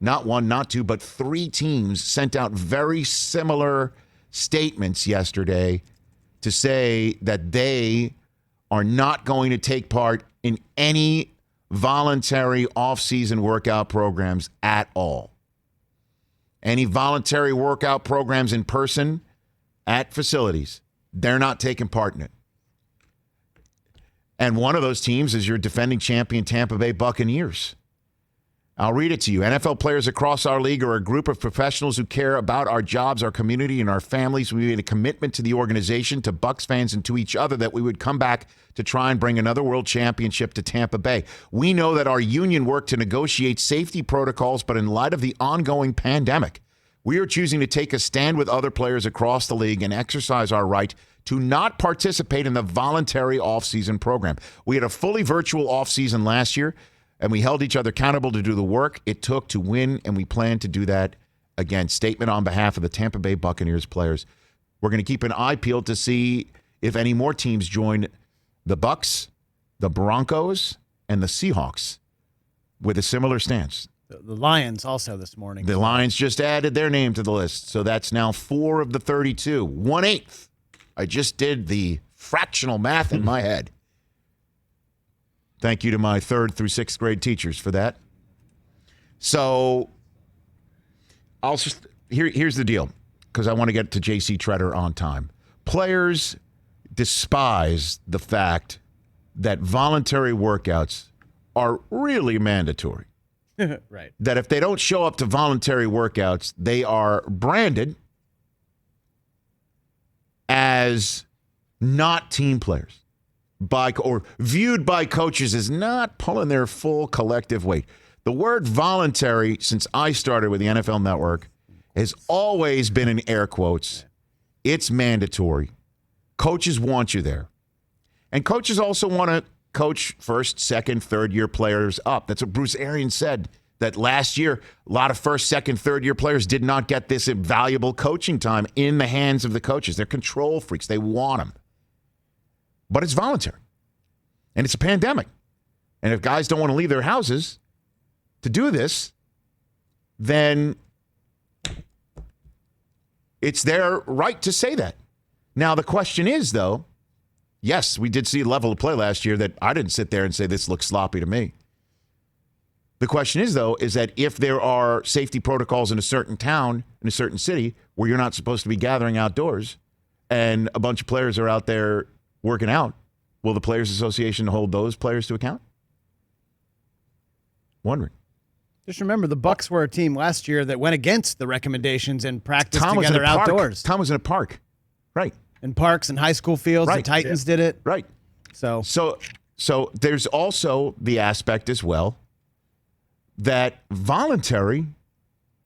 not one, not two, but 3 teams sent out very similar statements yesterday to say that they are not going to take part in any voluntary off-season workout programs at all. Any voluntary workout programs in person at facilities, they're not taking part in it. And one of those teams is your defending champion Tampa Bay Buccaneers. I'll read it to you. NFL players across our league are a group of professionals who care about our jobs, our community, and our families. We made a commitment to the organization, to Bucs fans, and to each other that we would come back to try and bring another world championship to Tampa Bay. We know that our union worked to negotiate safety protocols, but in light of the ongoing pandemic, we are choosing to take a stand with other players across the league and exercise our right to not participate in the voluntary offseason program. We had a fully virtual offseason last year, and we held each other accountable to do the work it took to win, and we plan to do that again. Statement on behalf of the Tampa Bay Buccaneers players. We're going to keep an eye peeled to see if any more teams join the Bucs, the Broncos, and the Seahawks with a similar stance. The Lions also this morning. The Lions just added their name to the list, so that's now 4 of the 32, 1/8. I just did the fractional math in my head. Thank you to my 3rd through 6th grade teachers for that. So here's the deal, because I want to get to J.C. Treader on time. Players despise the fact that voluntary workouts are really mandatory. Right. That if they don't show up to voluntary workouts, they are branded as not team players. Or viewed by coaches as not pulling their full collective weight. The word voluntary, since I started with the NFL Network, has always been in air quotes. It's mandatory. Coaches want you there. And coaches also want to coach 1st, 2nd, 3rd year players up. That's what Bruce Arians said, that last year, a lot of 1st, 2nd, 3rd year players did not get this invaluable coaching time in the hands of the coaches. They're control freaks. They want them. But it's voluntary. And it's a pandemic. And if guys don't want to leave their houses to do this, then it's their right to say that. Now, the question is, though, yes, we did see a level of play last year that I didn't sit there and say this looks sloppy to me. The question is, though, is that if there are safety protocols in a certain town, in a certain city, where you're not supposed to be gathering outdoors, and a bunch of players are out there working out, will the Players Association hold those players to account? Wondering. Just remember, the Bucs were a team last year that went against the recommendations and practiced together outdoors. Tom was in a park. Right. In parks and high school fields. Right. The Titans did it. Right. So there's also the aspect as well that voluntary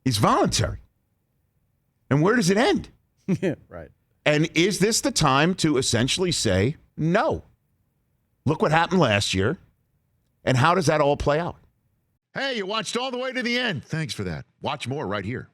is voluntary. And where does it end? Yeah, right. And is this the time to essentially say, no? Look what happened last year. And how does that all play out? Hey, you watched all the way to the end. Thanks for that. Watch more right here.